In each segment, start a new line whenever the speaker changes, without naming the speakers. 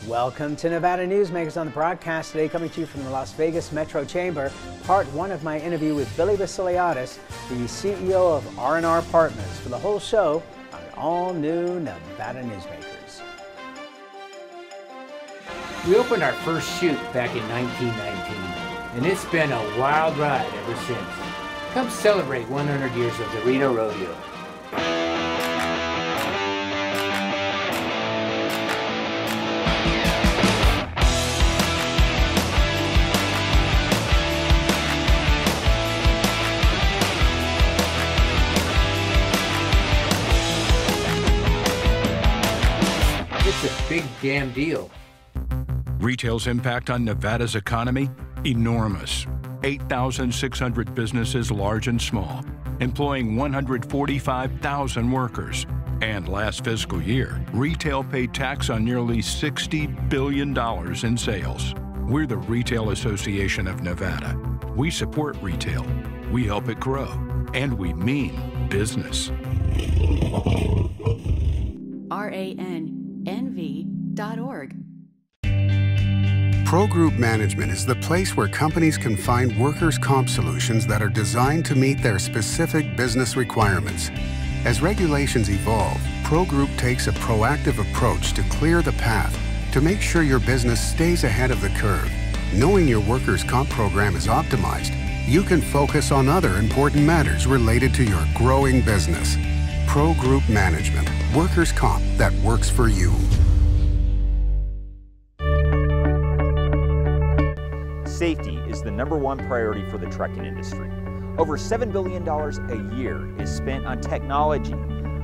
Welcome to Nevada Newsmakers on the broadcast today, coming to you from the Las Vegas Metro Chamber. Part one of my interview with Billy Vassiliadis, the CEO of R&R Partners, for the whole show on an all-new Nevada Newsmakers.
We opened our first shoot back in 1919, and it's been a wild ride ever since. Come celebrate 100 years of the Reno Rodeo. It's a big damn deal.
Retail's impact on Nevada's economy? Enormous. 8,600 businesses, large and small, employing 145,000 workers. And last fiscal year, retail paid tax on nearly $60 billion in sales. We're the Retail Association of Nevada. We support retail, we help it grow, and we mean business.
RANNV.org.
Pro Group Management is the place where companies can find workers' comp solutions that are designed to meet their specific business requirements. As regulations evolve, Pro Group takes a proactive approach to clear the path to make sure your business stays ahead of the curve. Knowing your workers' comp program is optimized, you can focus on other important matters related to your growing business. Pro Group Management, workers' comp that works for you.
Safety is the #1 priority for the trucking industry. Over $7 billion a year is spent on technology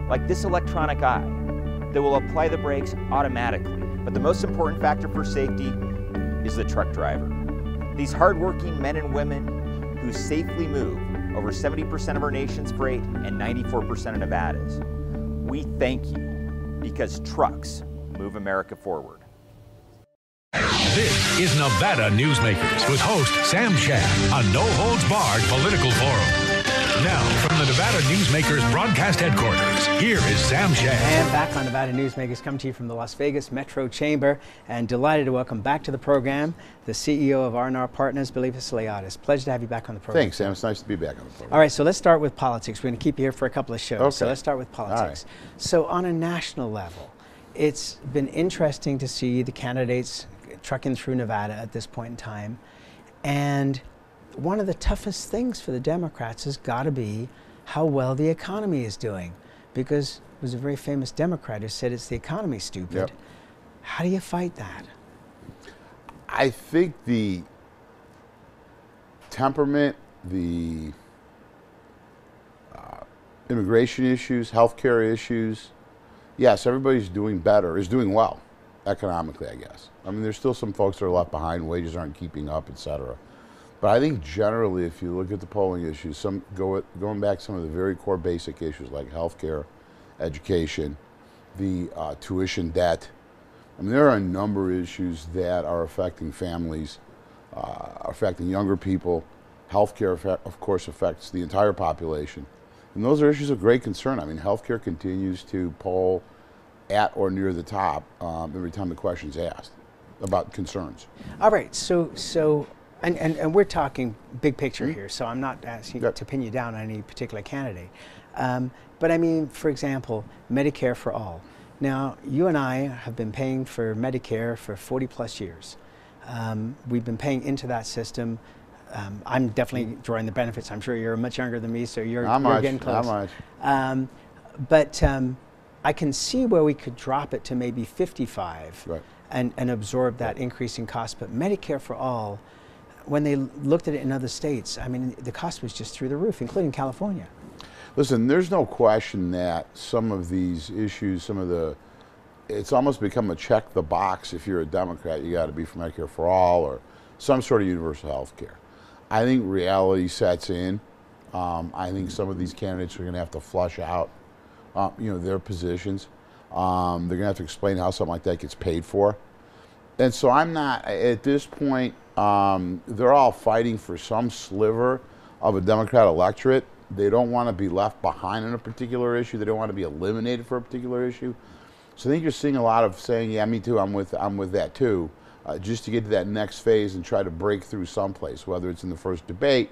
like this electronic eye that will apply the brakes automatically. But the most important factor for safety is the truck driver. These hardworking men and women who safely move over 70% of our nation's freight and 94% of Nevada's. We thank you because trucks move America forward.
This is Nevada Newsmakers with host Sam Shad, a no-holds-barred political forum. Now, from the Nevada Newsmakers broadcast headquarters, here is Sam Shad.
And back on Nevada Newsmakers, coming to you from the Las Vegas Metro Chamber, and delighted to welcome back to the program the CEO of R&R Partners, Billy Vassiliadis. Pleasure to have you back on the program.
Thanks, Sam. It's nice to be back on the program.
All right, so let's start with politics. We're going to keep you here for a couple of shows.
Okay.
So let's start with politics.
All right.
So on a national level, it's been interesting to see the candidates trucking through Nevada at this point in time. And one of the toughest things for the Democrats has got to be how well the economy is doing. Because there was a very famous Democrat who said it's the economy, stupid.
Yep.
How do you fight that?
I think the temperament, the immigration issues, healthcare issues, yes, everybody's doing better, is doing well economically, I guess. I mean, there's still some folks that are left behind, wages aren't keeping up, et cetera. But I think generally, if you look at the polling issues, going back to some of the very core basic issues like healthcare, education, the tuition debt, I mean, there are a number of issues that are affecting families, affecting younger people. Healthcare, of course, affects the entire population. And those are issues of great concern. I mean, healthcare continues to poll at or near the top every time the question's asked about concerns.
All right, and we're talking big picture here, so I'm not asking to pin you down on any particular candidate. But I mean, for example, Medicare for all. Now, you and I have been paying for Medicare for 40 plus years. We've been paying into that system. I'm definitely drawing the benefits. I'm sure you're much younger than me, so you're getting close. But I can see where we could drop it to maybe 55 and absorb that increasing cost. But Medicare for all, when they looked at it in other states, I mean, the cost was just through the roof, including California.
Listen, there's no question that some of these issues, it's almost become a check the box. If you're a Democrat, you got to be for Medicare for all or some sort of universal health care. I think reality sets in. I think some of these candidates are going to have to flush out their positions. They're going to have to explain how something like that gets paid for. And so I'm not, at this point, they're all fighting for some sliver of a Democrat electorate. They don't want to be left behind on a particular issue. They don't want to be eliminated for a particular issue. So I think you're seeing a lot of saying, yeah, me too, I'm with that too, just to get to that next phase and try to break through someplace, whether it's in the first debate,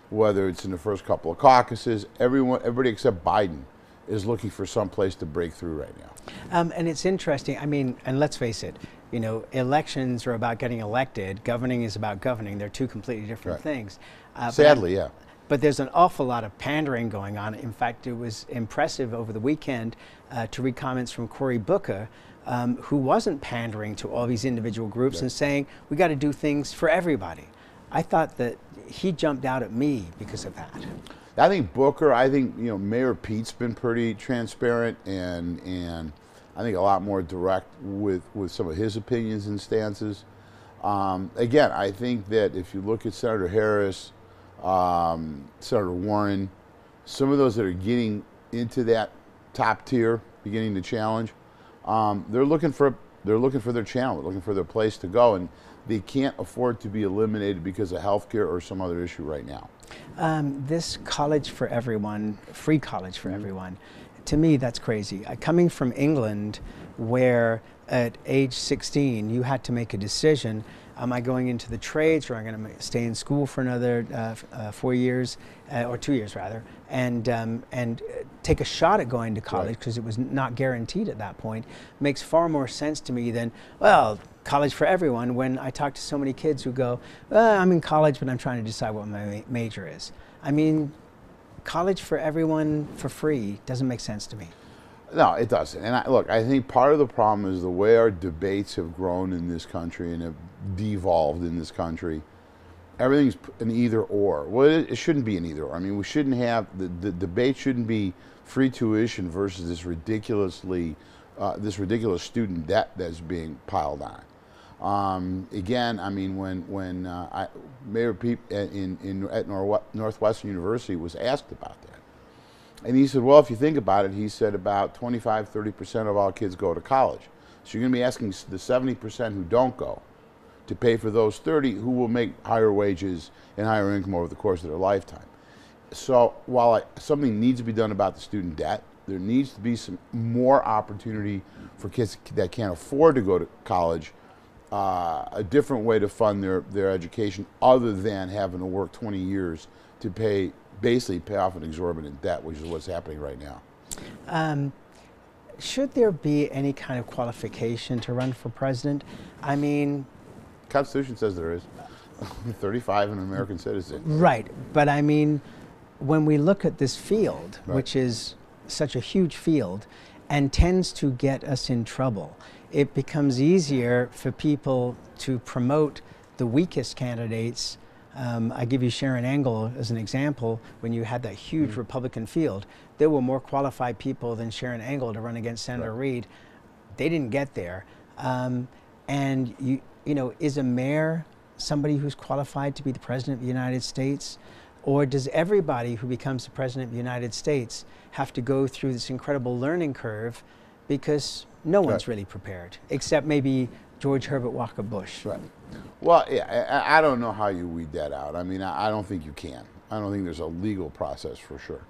whether it's in the first couple of caucuses. Everybody except Biden is looking for some place to break through right now.
And it's interesting. I mean, and let's face it, you know, elections are about getting elected. Governing is about governing. They're two completely different things.
Sadly, yeah.
But there's an awful lot of pandering going on. In fact, it was impressive over the weekend to read comments from Cory Booker, who wasn't pandering to all these individual groups and saying, we got to do things for everybody. I thought that he jumped out at me because of that.
I think Booker, Mayor Pete's been pretty transparent and I think a lot more direct with some of his opinions and stances. Again, I think that if you look at Senator Harris, Senator Warren, some of those that are getting into that top tier, beginning to challenge, they're looking for their channel, they're looking for their place to go, and they can't afford to be eliminated because of healthcare or some other issue right now.
This college for everyone, free college for everyone, to me that's crazy. Coming from England, where at age 16 you had to make a decision: am I going into the trades, or am I going to stay in school for another 4 years, or 2 years rather, and take a shot at going to college, because it was not guaranteed at that point? Makes far more sense to me than, well, college for everyone, when I talk to so many kids who go, well, I'm in college, but I'm trying to decide what my major is. I mean, college for everyone for free doesn't make sense to me.
No, it doesn't. And I think part of the problem is the way our debates have grown in this country and have devolved in this country. Everything's an either or. Well, it shouldn't be an either or. I mean, we shouldn't have, the debate shouldn't be free tuition versus this ridiculous student debt that's being piled on. Again, I mean, when Mayor Pete at Northwestern University was asked about that, and he said, well, if you think about it, he said about 25–30% of all kids go to college. So you're going to be asking the 70% who don't go to pay for those 30 who will make higher wages and higher income over the course of their lifetime. So while something needs to be done about the student debt, there needs to be some more opportunity for kids that can't afford to go to college, a different way to fund their education other than having to work 20 years to basically pay off an exorbitant debt, which is what's happening right now.
Should there be any kind of qualification to run for president? I mean,
Constitution says there is. 35 and an American citizen.
Right, but I mean, when we look at this field, which is such a huge field and tends to get us in trouble, it becomes easier for people to promote the weakest candidates. I give you Sharon Angle as an example. When you had that huge Republican field, there were more qualified people than Sharon Angle to run against Senator Reid. They didn't get there. And you know, is a mayor somebody who's qualified to be the president of the United States? Or does everybody who becomes the president of the United States have to go through this incredible learning curve, because no one's really prepared, except maybe George Herbert Walker Bush?
Right. Well, yeah, I don't know how you weed that out. I mean, I don't think you can. I don't think there's a legal process for sure.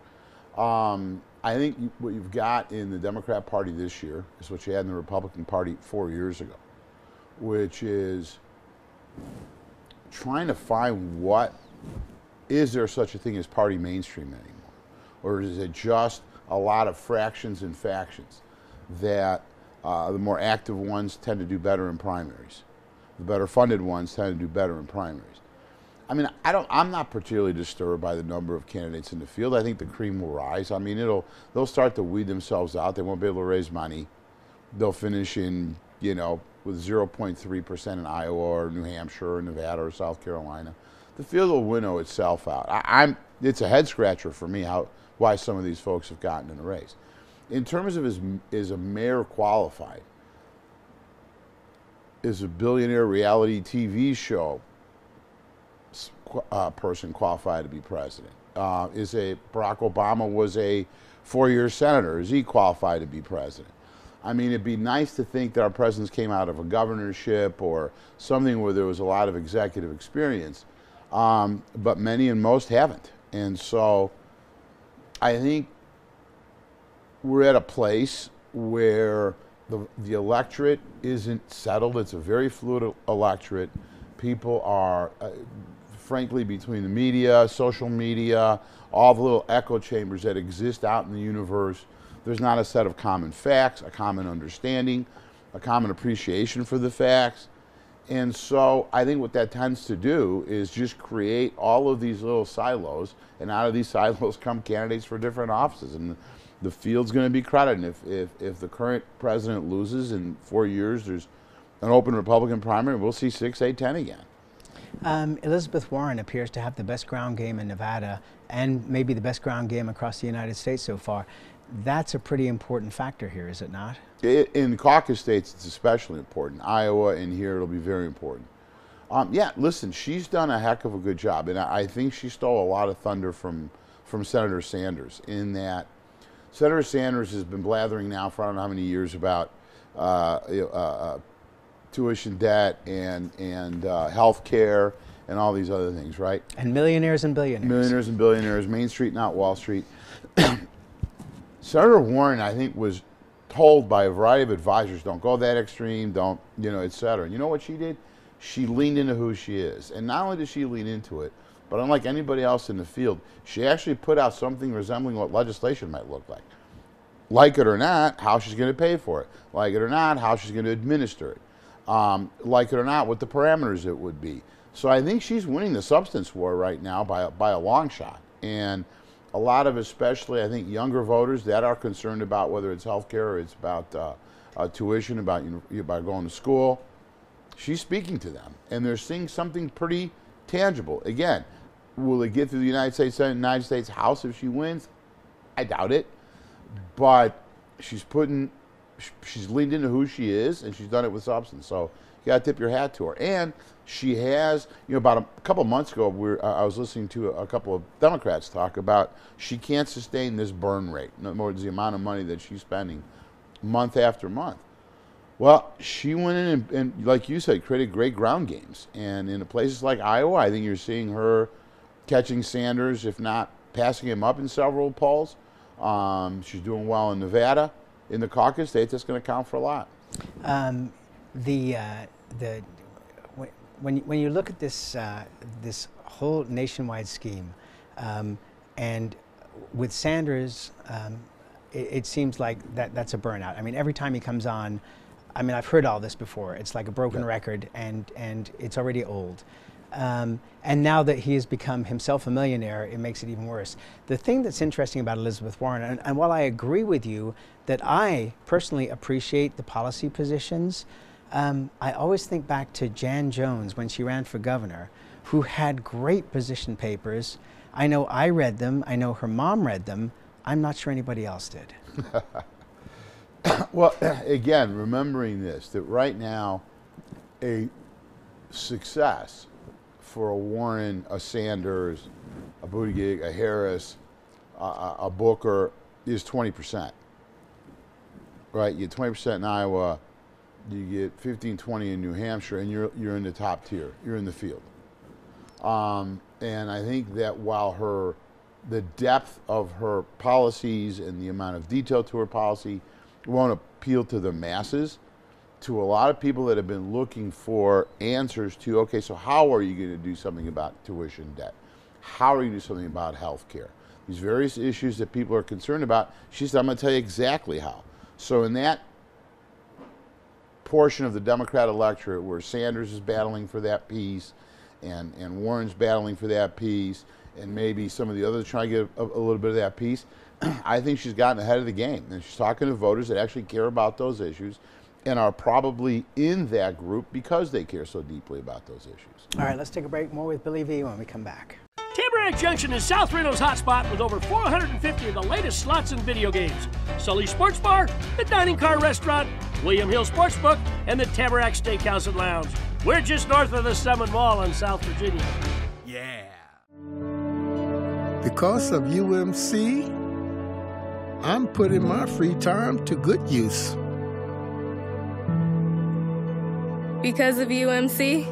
I think what you've got in the Democrat Party this year is what you had in the Republican Party 4 years ago, which is trying to find is there such a thing as party mainstream anymore? Or is it just a lot of fractions and factions that the more active ones tend to do better in primaries? The better funded ones tend to do better in primaries. I mean, I'm not particularly disturbed by the number of candidates in the field. I think the cream will rise. I mean, they'll start to weed themselves out. They won't be able to raise money. They'll finish in, with 0.3% in Iowa or New Hampshire or Nevada or South Carolina. The field will winnow itself out. It's a head scratcher for me why some of these folks have gotten in the race. In terms of is a mayor qualified? Is a billionaire reality TV show person qualified to be president? Barack Obama was a 4-year senator. Is he qualified to be president? I mean, it'd be nice to think that our presidents came out of a governorship or something where there was a lot of executive experience, but many and most haven't. And so I think we're at a place where the electorate isn't settled. It's a very fluid electorate. People are, frankly, between the media, social media, all the little echo chambers that exist out in the universe, there's not a set of common facts, a common understanding, a common appreciation for the facts. And so I think what that tends to do is just create all of these little silos, and out of these silos come candidates for different offices. And the field's going to be crowded. And if the current president loses in 4 years, there's an open Republican primary, we'll see 6, 8, 10 again.
Elizabeth Warren appears to have the best ground game in Nevada and maybe the best ground game across the United States so far. That's a pretty important factor here, is it not?
In caucus states, it's especially important. Iowa and here, it'll be very important. Yeah, listen, she's done a heck of a good job, and I think she stole a lot of thunder from Senator Sanders, in that Senator Sanders has been blathering now for I don't know how many years about tuition debt and health care and all these other things, right?
And millionaires and billionaires.
Millionaires and billionaires, Main Street, not Wall Street. Senator Warren, I think, was told by a variety of advisors, don't go that extreme, don't, et cetera. And you know what she did? She leaned into who she is. And not only did she lean into it, but unlike anybody else in the field, she actually put out something resembling what legislation might look like. Like it or not, how she's going to pay for it. Like it or not, how she's going to administer it. Like it or not, what the parameters it would be. So I think she's winning the substance war right now by a long shot. And a lot of, especially, I think, younger voters that are concerned about whether it's health care or it's about tuition, about going to school, she's speaking to them. And they're seeing something pretty tangible. Again, will it get through the United States Senate, United States House if she wins? I doubt it. But she's leaned into who she is, and she's done it with substance. So you got to tip your hat to her. And she has, about a couple of months ago, I was listening to a couple of Democrats talk about she can't sustain this burn rate, in other words, the amount of money that she's spending month after month. Well, she went in and, like you said, created great ground games. And in places like Iowa, I think you're seeing her catching Sanders, if not passing him up in several polls. She's doing well in Nevada. In the caucus states, that's going to count for a lot.
When you look at this this whole nationwide scheme, and with Sanders, it seems like that's a burnout. I mean, every time he comes on, I mean, I've heard all this before. It's like a broken record, and it's already old. And now that he has become himself a millionaire, it makes it even worse. The thing that's interesting about Elizabeth Warren, and while I agree with you that I personally appreciate the policy positions, I always think back to Jan Jones when she ran for governor, who had great position papers. I know I read them. I know her mom read them. I'm not sure anybody else did.
Well, again, remembering this, that right now, a success for a Warren, a Sanders, a Buttigieg, a Harris, a Booker is 20%. Right? You get 20% in Iowa, you get 15, 20 in New Hampshire, and you're in the top tier. You're in the field. And I think that while the depth of her policies and the amount of detail to her policy won't appeal to the masses, to a lot of people that have been looking for answers to, okay, so how are you going to do something about tuition debt? How are you going to do something about health care? These various issues that people are concerned about, she said, I'm going to tell you exactly how. So in that portion of the Democrat electorate where Sanders is battling for that piece and Warren's battling for that piece and maybe some of the others trying to get a little bit of that piece, I think she's gotten ahead of the game. And she's talking to voters that actually care about those issues and are probably in that group because they care so deeply about those issues.
All right, let's take a break. More with Billy V when we come back.
Tamarack Junction is South Reno's hotspot with over 450 of the latest slots and video games. Sully's Sports Bar, the Dining Car Restaurant, William Hill Sportsbook, and the Tamarack Steakhouse and Lounge. We're just north of the Summit Mall in South Virginia. Yeah.
Because of UMC, I'm putting my free time to good use.
Because of UMC,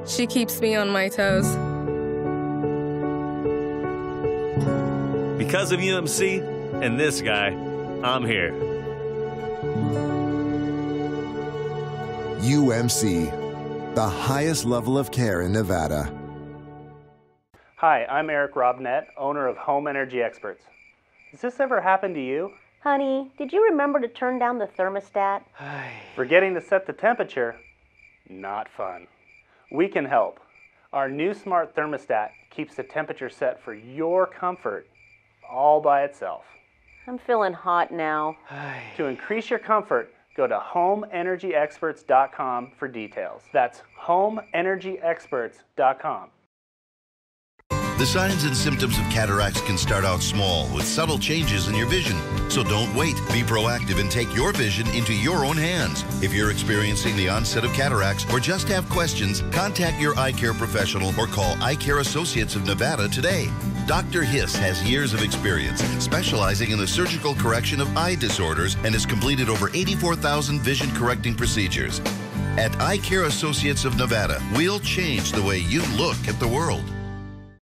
she keeps me on my toes.
Because of UMC and this guy, I'm here. UMC, the highest level of care in Nevada.
Hi, I'm Eric Robnett, owner of Home Energy Experts. Has this ever happened to you?
Honey, did you remember to turn down the thermostat?
Forgetting to set the temperature? Not fun. We can help. Our new smart thermostat keeps the temperature set for your comfort all by itself.
I'm feeling hot now.
To increase your comfort, go to homeenergyexperts.com for details. That's homeenergyexperts.com.
The signs and symptoms of cataracts can start out small with subtle changes in your vision. So don't wait. Be proactive and take your vision into your own hands. If you're experiencing the onset of cataracts or just have questions, contact your eye care professional or call Eye Care Associates of Nevada today. Dr. Hiss has years of experience specializing in the surgical correction of eye disorders and has completed over 84,000 vision correcting procedures. At Eye Care Associates of Nevada, we'll change the way you look at the world.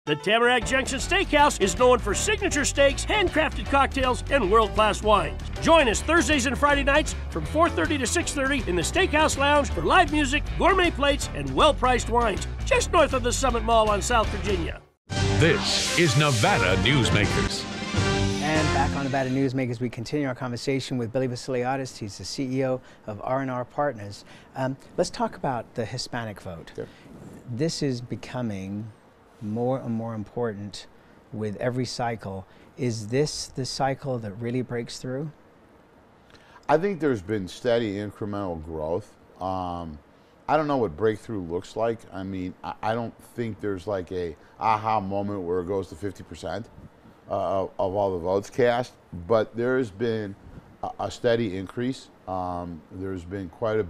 The Tamarack Junction Steakhouse is known for signature steaks, handcrafted cocktails, and world-class wines. Join us Thursdays and Friday nights from 4:30 to 6:30 in the Steakhouse Lounge for live music, gourmet plates, and well-priced wines, just north of the Summit Mall on South Virginia.
This is Nevada Newsmakers.
And back on Nevada Newsmakers, we continue our conversation with Billy Vassiliadis. He's the CEO of R&R Partners. Let's talk about the Hispanic vote. Sure. This is becoming more and more important with every cycle. Is this the cycle that really breaks through?
I think there's been steady incremental growth. I don't know what breakthrough looks like. I mean, I don't think there's like a aha moment where it goes to 50% of all the votes cast, but there has been a steady increase. There's been quite a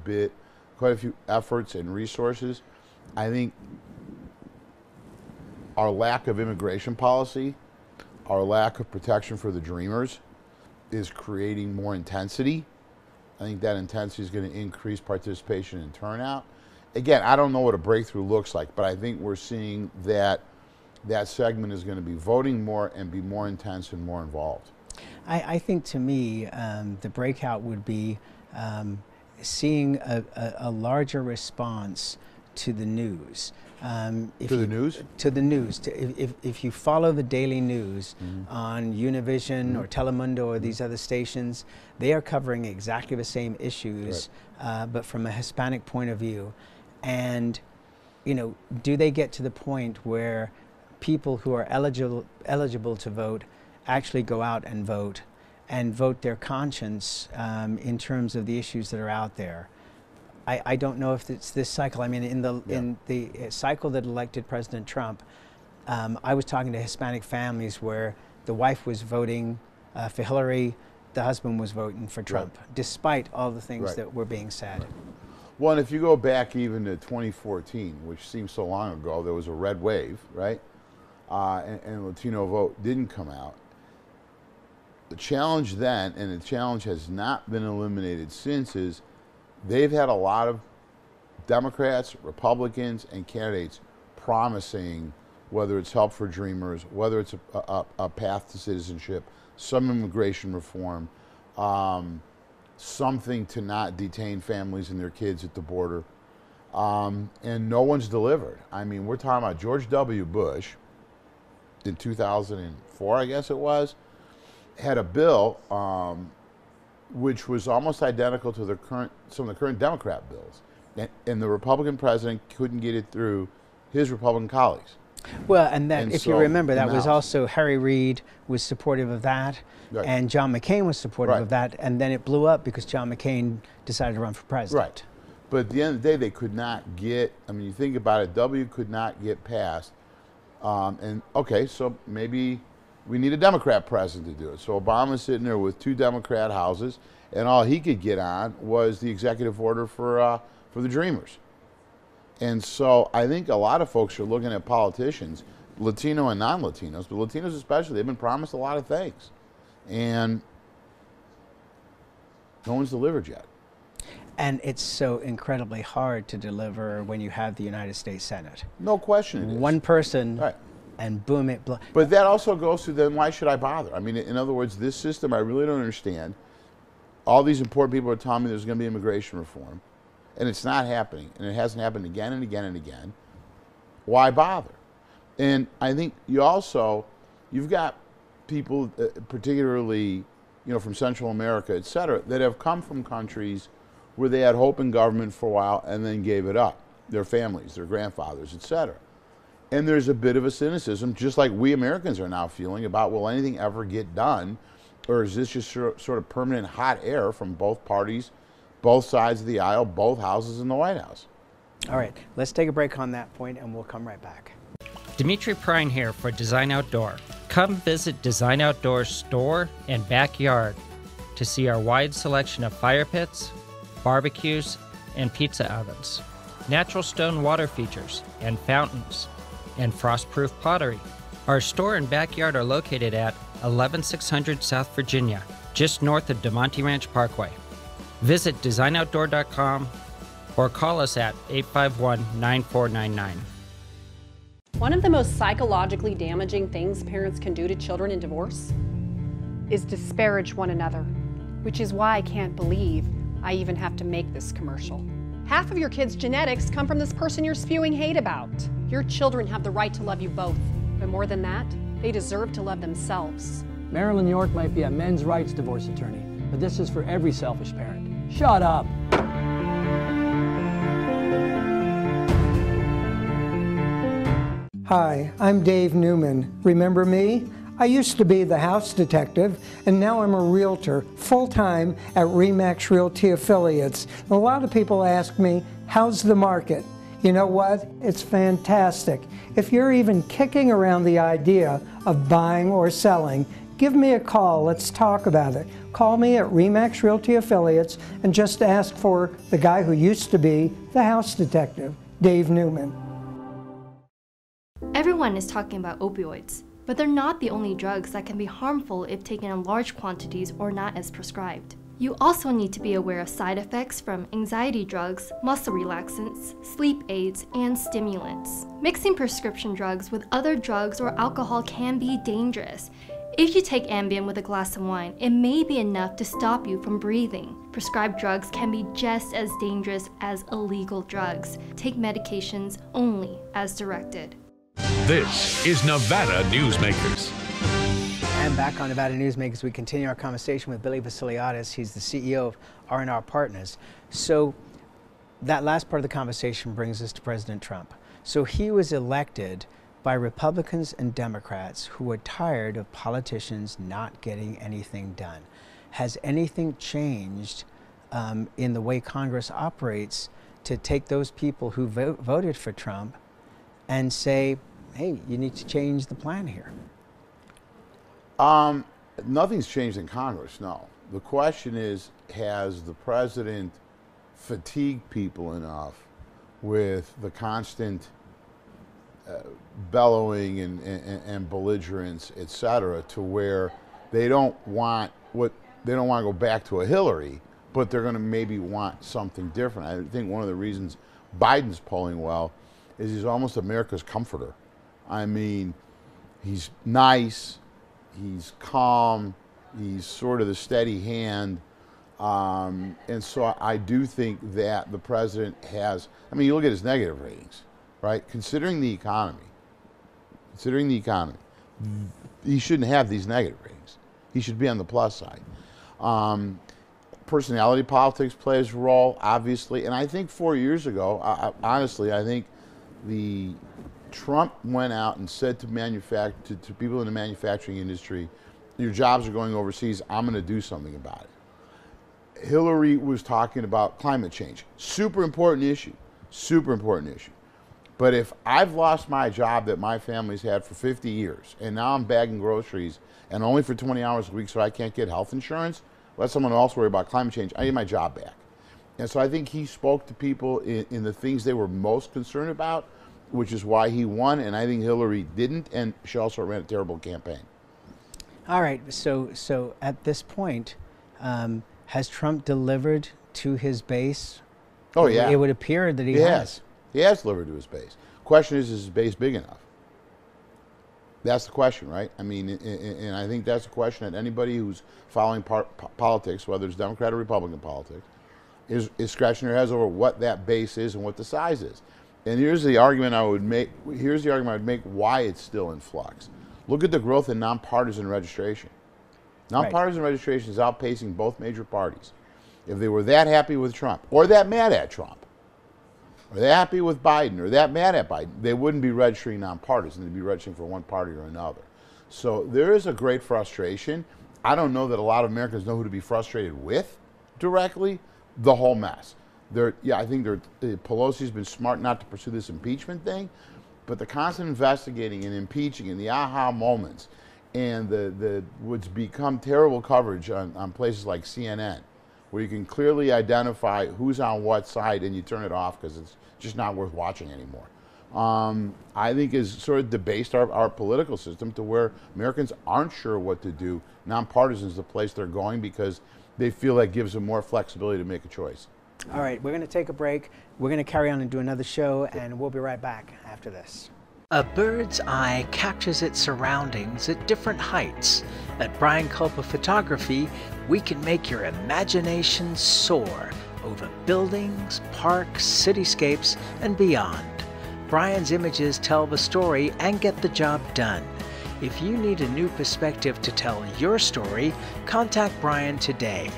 few efforts and resources. I think our lack of immigration policy, our lack of protection for the dreamers is creating more intensity. I think that intensity is going to increase participation and turnout. Again, I don't know what a breakthrough looks like, but I think we're seeing that that segment is going to be voting more and be more intense and more involved.
I think to me, the breakout would be seeing a larger response to the news. To the news? To the news. If you follow the daily news on Univision or Telemundo or these other stations, they are covering exactly the same issues, but from a Hispanic point of view. And, you know, do they get to the point where people who are eligible to vote actually go out and vote their conscience in terms of the issues that are out there? I don't know if it's this cycle. I mean, in the cycle that elected President Trump, I was talking to Hispanic families where the wife was voting for Hillary, the husband was voting for Trump, despite all the things that were being said.
Well, and if you go back even to 2014, which seems so long ago, there was a red wave, right? And Latino vote didn't come out. The challenge then, and the challenge has not been eliminated since, is they've had a lot of Democrats, Republicans, and candidates promising whether it's help for dreamers, whether it's a path to citizenship, some immigration reform, something to not detain families and their kids at the border, and no one's delivered. I mean, we're talking about George W. Bush in 2004, I guess it was, had a bill which was almost identical to some of the current Democrat bills. And the Republican president couldn't get it through his Republican colleagues.
Well, and if you remember, that was also Harry Reid was supportive of that, and John McCain was supportive of that, and then it blew up because John McCain decided to run for president.
Right. But at the end of the day, they could not get, I mean, you think about it, W could not get passed. And okay, so maybe we need a Democrat president to do it. So Obama's sitting there with 2 Democrat houses, and all he could get on was the executive order for the Dreamers. And so I think a lot of folks are looking at politicians, Latino and non-Latinos, but Latinos especially, they've been promised a lot of things. And no one's delivered yet.
And it's so incredibly hard to deliver when you have the United States Senate.
No question it is.
One person, and boom, it blows.
But that also goes to then why should I bother? I mean, in other words, this system I really don't understand. All these important people are telling me there's going to be immigration reform. and it's not happening, and it hasn't happened again and again and again, why bother? And I think you've got people, particularly, from Central America, et cetera, that have come from countries where they had hope in government for a while and then gave it up, their families, their grandfathers, et cetera. And there's a bit of a cynicism, just like we Americans are now feeling, about will anything ever get done, or is this just sort of permanent hot air from both parties, both sides of the aisle, both houses in the White House?
All right, let's take a break on that point and we'll come right back.
Dimitri Prine here for Design Outdoor. Come visit Design Outdoor's store and backyard to see our wide selection of fire pits, barbecues, and pizza ovens, natural stone water features and fountains, and frost-proof pottery. Our store and backyard are located at 11600 South Virginia, just north of DeMonte Ranch Parkway. Visit designoutdoor.com or call us at 851-9499.
One of the most psychologically damaging things parents can do to children in divorce is disparage one another, which is why I can't believe I even have to make this commercial. Half of your kids' genetics come from this person you're spewing hate about. Your children have the right to love you both, but more than that, they deserve to love themselves.
Marilyn York might be a men's rights divorce attorney, but this is for every selfish parent. Shut up!
Hi, I'm Dave Newman. Remember me? I used to be the house detective, and now I'm a realtor, full-time at RE/MAX Realty Affiliates. And a lot of people ask me, how's the market? You know what? It's fantastic. If you're even kicking around the idea of buying or selling, give me a call. Let's talk about it. Call me at RE/MAX Realty Affiliates and just ask for the guy who used to be the house detective, Dave Newman.
Everyone is talking about opioids, but they're not the only drugs that can be harmful if taken in large quantities or not as prescribed. You also need to be aware of side effects from anxiety drugs, muscle relaxants, sleep aids, and stimulants. Mixing prescription drugs with other drugs or alcohol can be dangerous. If you take Ambien with a glass of wine, it may be enough to stop you from breathing. Prescribed drugs can be just as dangerous as illegal drugs. Take medications only as directed.
This is Nevada Newsmakers.
And back on Nevada Newsmakers, we continue our conversation with Billy Vassiliadis. He's the CEO of R&R Partners. So that last part of the conversation brings us to President Trump. So he was elected by Republicans and Democrats who were tired of politicians not getting anything done. Has anything changed in the way Congress operates to take those people who voted for Trump and say, hey, you need to change the plan here?
Nothing's changed in Congress, no. The question is, has the president fatigued people enough with the constant bellowing and belligerence, et cetera, to where they don't want to go back to a Hillary, but they're going to maybe want something different. I think one of the reasons Biden's polling well is he's almost America's comforter. I mean, he's nice, he's calm, he's sort of the steady hand. And so I do think that the president has, I mean, you look at his negative ratings, right? Considering the economy, he shouldn't have these negative ratings. He should be on the plus side. Personality politics plays a role, obviously. And I think 4 years ago, honestly, I think Trump went out and said to people in the manufacturing industry, your jobs are going overseas, I'm going to do something about it. Hillary was talking about climate change. Super important issue. But if I've lost my job that my family's had for 50 years, and now I'm bagging groceries, and only for 20 hours a week so I can't get health insurance, let someone else worry about climate change, I need my job back. And so I think he spoke to people in the things they were most concerned about, which is why he won, and I think Hillary didn't, and she also ran a terrible campaign.
All right, so at this point, has Trump delivered to his base?
Oh, yeah.
It would appear that he has.
He has delivered to his base. Question is his base big enough? That's the question, right? I mean, and I think that's a question that anybody who's following politics, whether it's Democrat or Republican politics, is scratching their heads over what that base is and what the size is. And here's the argument I would make. Here's the argument I would make why it's still in flux. Look at the growth in nonpartisan registration. Nonpartisan registration is outpacing both major parties. If they were that happy with Trump, or that mad at Trump, or that happy with Biden, or that mad at Biden, they wouldn't be registering nonpartisan. They'd be registering for one party or another. So there is a great frustration. I don't know that a lot of Americans know who to be frustrated with directly. The whole mess. I think Pelosi's been smart not to pursue this impeachment thing, but the constant investigating and impeaching and the aha moments and the what's become terrible coverage on places like CNN, where you can clearly identify who's on what side and you turn it off because it's just not worth watching anymore. I think is sort of debased our political system to where Americans aren't sure what to do. Nonpartisan is the place they're going because they feel that gives them more flexibility to make a choice.
All right, we're going to take a break. We're going to carry on and do another show, and we'll be right back after this. A bird's eye captures its surroundings at different heights. At Brian Culpa Photography, we can make your imagination soar over buildings, parks, cityscapes, and beyond. Brian's images tell the story and get the job done. If you need a new perspective to tell your story, contact Brian today.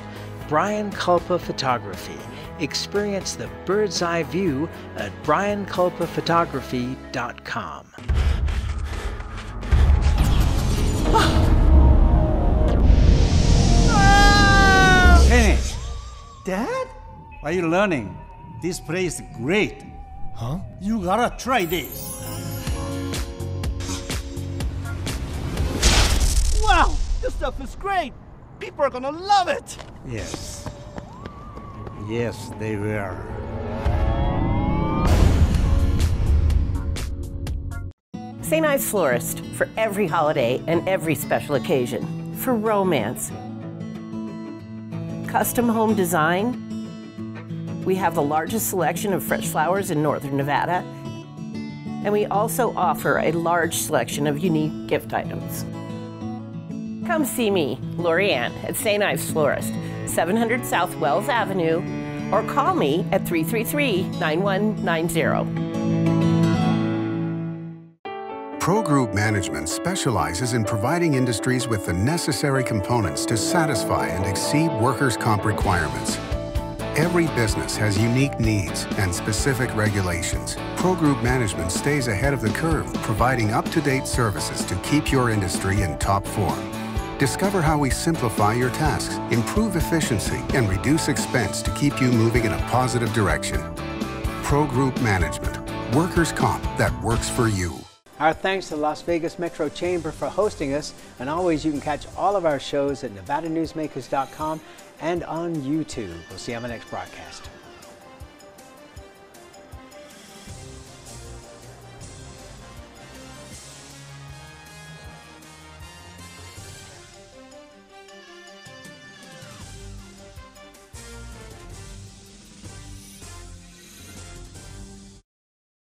Brian Culpa Photography. Experience the bird's eye view at brianculpaphotography.com.
Kenny! Dad? What are you learning? This place is great. Huh? You gotta try this.
Wow! This stuff is great! People are gonna love it!
Yes. Yes, they will.
St. Ives Florist, for every holiday and every special occasion. For romance. Custom home design. We have the largest selection of fresh flowers in northern Nevada. And we also offer a large selection of unique gift items. Come see me, Lori Ann, at St. Ives Florist, 700 South Wells Avenue, or call me at 333-9190.
Pro Group Management specializes in providing industries with the necessary components to satisfy and exceed workers' comp requirements. Every business has unique needs and specific regulations. Pro Group Management stays ahead of the curve, providing up-to-date services to keep your industry in top form. Discover how we simplify your tasks, improve efficiency, and reduce expense to keep you moving in a positive direction. Pro Group Management. Workers' comp that works for you.
Our thanks to the Las Vegas Metro Chamber for hosting us, and always you can catch all of our shows at NevadaNewsmakers.com and on YouTube. We'll see you on the next broadcast.